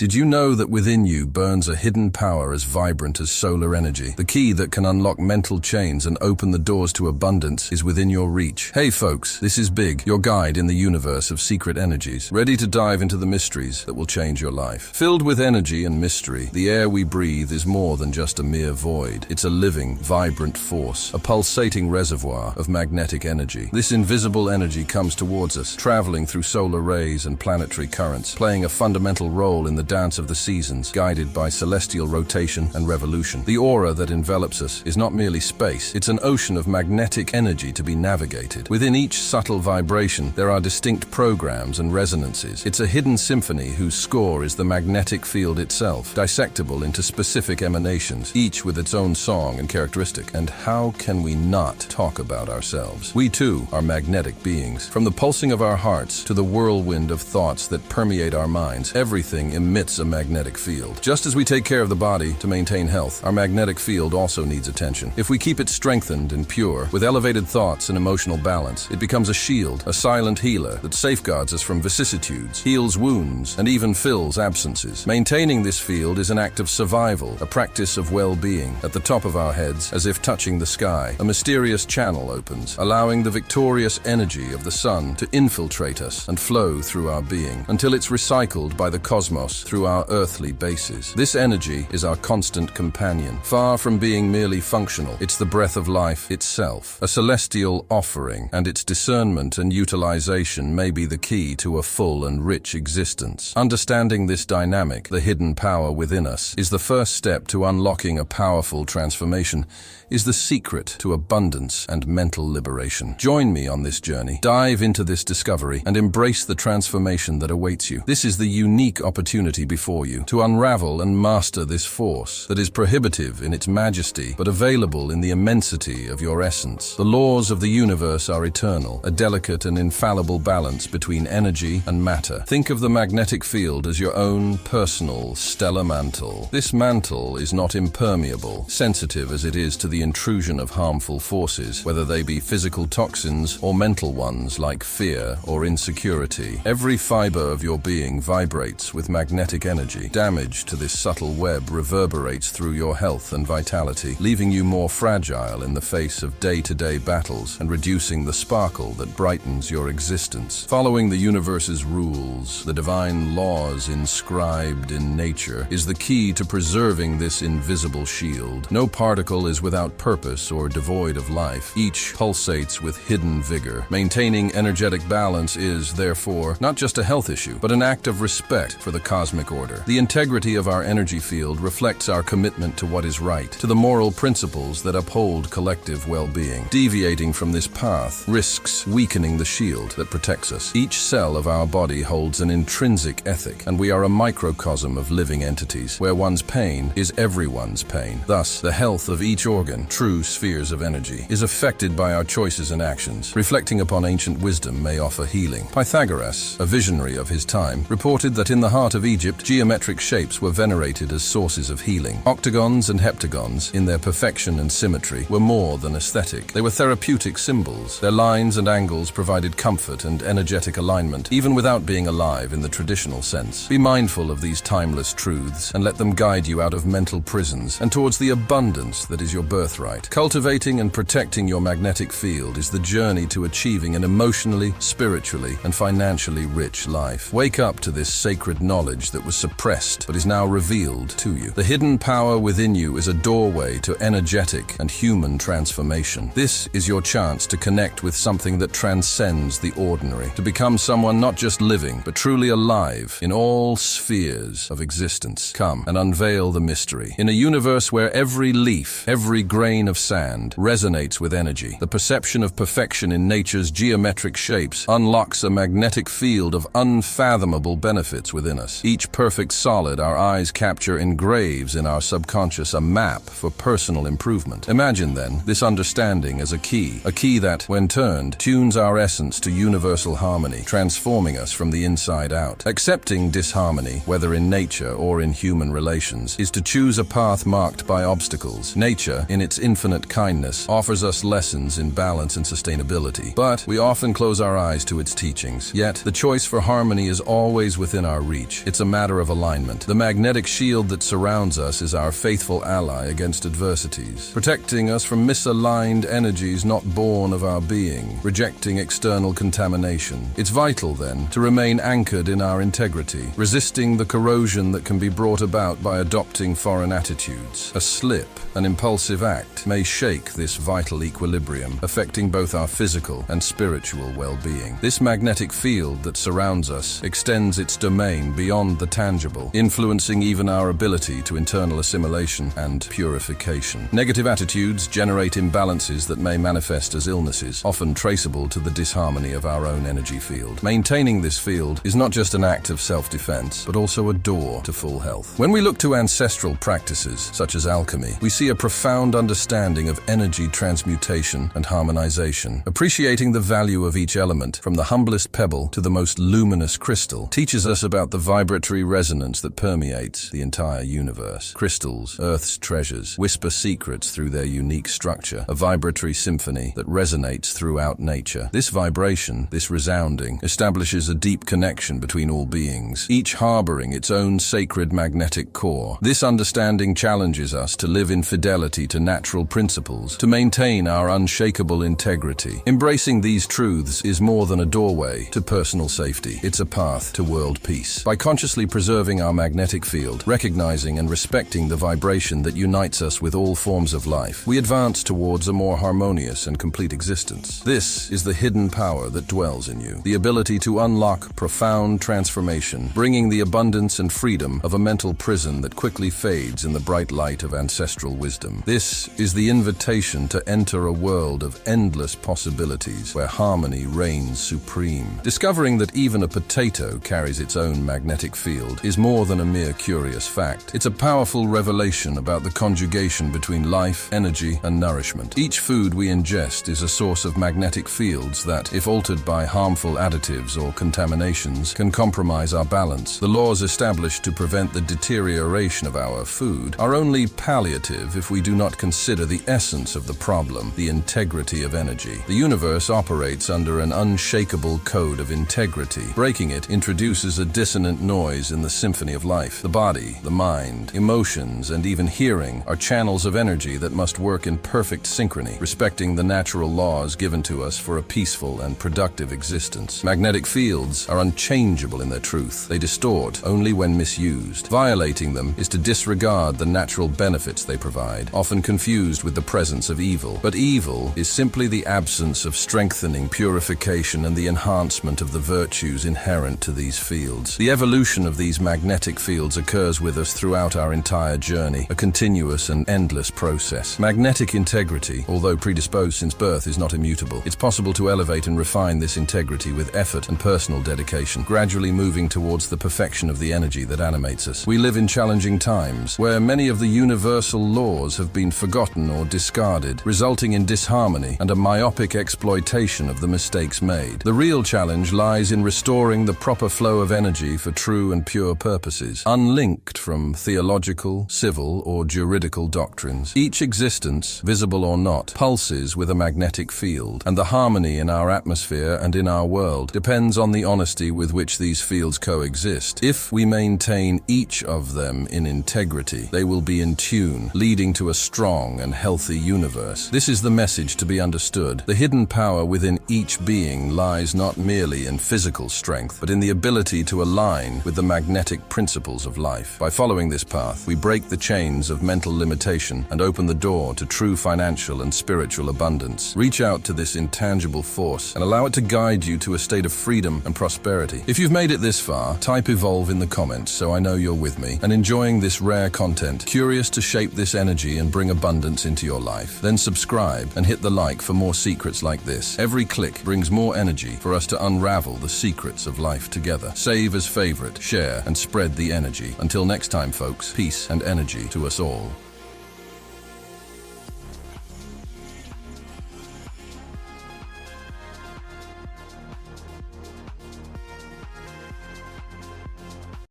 Did you know that within you burns a hidden power as vibrant as solar energy? The key that can unlock mental chains and open the doors to abundance is within your reach. Hey folks, this is Big, your guide in the universe of secret energies, ready to dive into the mysteries that will change your life. Filled with energy and mystery, the air we breathe is more than just a mere void. It's a living, vibrant force, a pulsating reservoir of magnetic energy. This invisible energy comes towards us, traveling through solar rays and planetary currents, playing a fundamental role in the dance of the seasons, guided by celestial rotation and revolution. The aura that envelops us is not merely space, it's an ocean of magnetic energy to be navigated. Within each subtle vibration, there are distinct programs and resonances. It's a hidden symphony whose score is the magnetic field itself, dissectable into specific emanations, each with its own song and characteristic. And how can we not talk about ourselves? We too are magnetic beings. From the pulsing of our hearts to the whirlwind of thoughts that permeate our minds, everything emits a magnetic field. Just as we take care of the body to maintain health, our magnetic field also needs attention. If we keep it strengthened and pure, with elevated thoughts and emotional balance, it becomes a shield, a silent healer that safeguards us from vicissitudes, heals wounds, and even fills absences. Maintaining this field is an act of survival, a practice of well-being. At the top of our heads, as if touching the sky, a mysterious channel opens, allowing the victorious energy of the sun to infiltrate us and flow through our being, until it's recycled by the cosmos through our earthly bases. This energy is our constant companion. Far from being merely functional, it's the breath of life itself, a celestial offering, and its discernment and utilization may be the key to a full and rich existence. Understanding this dynamic, the hidden power within us, is the first step to unlocking a powerful transformation, is the secret to abundance and mental liberation. Join me on this journey. Dive into this discovery and embrace the transformation that awaits you. This is the unique opportunity before you to unravel and master this force that is prohibitive in its majesty but available in the immensity of your essence. The laws of the universe are eternal, a delicate and infallible balance between energy and matter. Think of the magnetic field as your own personal stellar mantle. This mantle is not impermeable, sensitive as it is to the intrusion of harmful forces, whether they be physical toxins or mental ones like fear or insecurity. Every fiber of your being vibrates with magnetic energy. Damage to this subtle web reverberates through your health and vitality, leaving you more fragile in the face of day-to-day battles and reducing the sparkle that brightens your existence. Following the universe's rules, the divine laws inscribed in nature, is the key to preserving this invisible shield. No particle is without purpose or devoid of life. Each pulsates with hidden vigor. Maintaining energetic balance is, therefore, not just a health issue, but an act of respect for the cosmic order. The integrity of our energy field reflects our commitment to what is right, to the moral principles that uphold collective well-being. Deviating from this path risks weakening the shield that protects us. Each cell of our body holds an intrinsic ethic, and we are a microcosm of living entities, where one's pain is everyone's pain. Thus, the health of each organ, true spheres of energy, is affected by our choices and actions. Reflecting upon ancient wisdom may offer healing. Pythagoras, a visionary of his time, reported that in the heart of Egypt, geometric shapes were venerated as sources of healing. Octagons and heptagons, in their perfection and symmetry, were more than aesthetic. They were therapeutic symbols. Their lines and angles provided comfort and energetic alignment, even without being alive in the traditional sense. Be mindful of these timeless truths and let them guide you out of mental prisons and towards the abundance that is your birthright. Cultivating and protecting your magnetic field is the journey to achieving an emotionally, spiritually, and financially rich life. Wake up to this sacred knowledge that was suppressed but is now revealed to you. The hidden power within you is a doorway to energetic and human transformation. This is your chance to connect with something that transcends the ordinary, to become someone not just living, but truly alive in all spheres of existence. Come and unveil the mystery. In a universe where every leaf, every grain of sand resonates with energy, the perception of perfection in nature's geometric shapes unlocks a magnetic field of unfathomable benefits within us. Each perfect solid our eyes capture engraves in our subconscious a map for personal improvement. Imagine then this understanding as a key that, when turned, tunes our essence to universal harmony, transforming us from the inside out. Accepting disharmony, whether in nature or in human relations, is to choose a path marked by obstacles. Nature, in its infinite kindness, offers us lessons in balance and sustainability, but we often close our eyes to its teachings. Yet, the choice for harmony is always within our reach. It's a matter of alignment. The magnetic shield that surrounds us is our faithful ally against adversities, protecting us from misaligned energies not born of our being, rejecting external contamination. It's vital, then, to remain anchored in our integrity, resisting the corrosion that can be brought about by adopting foreign attitudes. A slip, an impulsive act, may shake this vital equilibrium, affecting both our physical and spiritual well-being. This magnetic field that surrounds us extends its domain beyond the tangible, influencing even our ability to internal assimilation and purification. Negative attitudes generate imbalances that may manifest as illnesses, often traceable to the disharmony of our own energy field. Maintaining this field is not just an act of self-defense, but also a door to full health. When we look to ancestral practices, such as alchemy, we see a profound understanding of energy transmutation and harmonization. Appreciating the value of each element, from the humblest pebble to the most luminous crystal, teaches us about the vibratory resonance that permeates the entire universe. Crystals, Earth's treasures, whisper secrets through their unique structure, a vibratory symphony that resonates throughout nature. This vibration, this resounding, establishes a deep connection between all beings, each harboring its own sacred magnetic core. This understanding challenges us to live in fidelity to natural principles, to maintain our unshakable integrity. Embracing these truths is more than a doorway to personal safety. It's a path to world peace. By consciously preserving our magnetic field, recognizing and respecting the vibration that unites us with all forms of life, we advance towards a more harmonious and complete existence. This is the hidden power that dwells in you, the ability to unlock profound transformation, bringing the abundance and freedom of a mental prison that quickly fades in the bright light of ancestral wisdom. This is the invitation to enter a world of endless possibilities where harmony reigns supreme. Discovering that even a potato carries its own magnetic field is more than a mere curious fact. It's a powerful revelation about the conjugation between life, energy, and nourishment. Each food we ingest is a source of magnetic fields that, if altered by harmful additives or contaminations, can compromise our balance. The laws established to prevent the deterioration of our food are only palliative if we do not consider the essence of the problem, the integrity of energy. The universe operates under an unshakable code of integrity. Breaking it introduces a dissonant noise in the symphony of life. The body, the mind, emotions, and even hearing are channels of energy that must work in perfect synchrony, respecting the natural laws given to us for a peaceful and productive existence. Magnetic fields are unchangeable in their truth. They distort only when misused. Violating them is to disregard the natural benefits they provide, often confused with the presence of evil. But evil is simply the absence of strengthening, purification, and the enhancement of the virtues inherent to these fields. The evolution of these magnetic fields occurs with us throughout our entire journey, a continuous and endless process. Magnetic integrity, although predisposed since birth, is not immutable. It's possible to elevate and refine this integrity with effort and personal dedication, gradually moving towards the perfection of the energy that animates us. We live in challenging times, where many of the universal laws have been forgotten or discarded, resulting in disharmony and a myopic exploitation of the mistakes made. The real challenge lies in restoring the proper flow of energy for true and pure purposes, unlinked from theological, civil, or juridical doctrines. Each existence, visible or not, pulses with a magnetic field, and the harmony in our atmosphere and in our world depends on the honesty with which these fields coexist. If we maintain each of them in integrity, they will be in tune, leading to a strong and healthy universe. This is the message to be understood. The hidden power within each being lies not merely in physical strength, but in the ability to align with the magnetic principles of life. By following this path, we break the chains of mental limitation and open the door to true financial and spiritual abundance. Reach out to this intangible force and allow it to guide you to a state of freedom and prosperity. If you've made it this far, type evolve in the comments so I know you're with me and enjoying this rare content, curious to shape this energy and bring abundance into your life. Then subscribe and hit the like for more secrets like this. Every click brings more energy for us to unravel the secrets of life together. Save as favorite, share, and spread the energy. Until next time, folks, peace and energy to us all.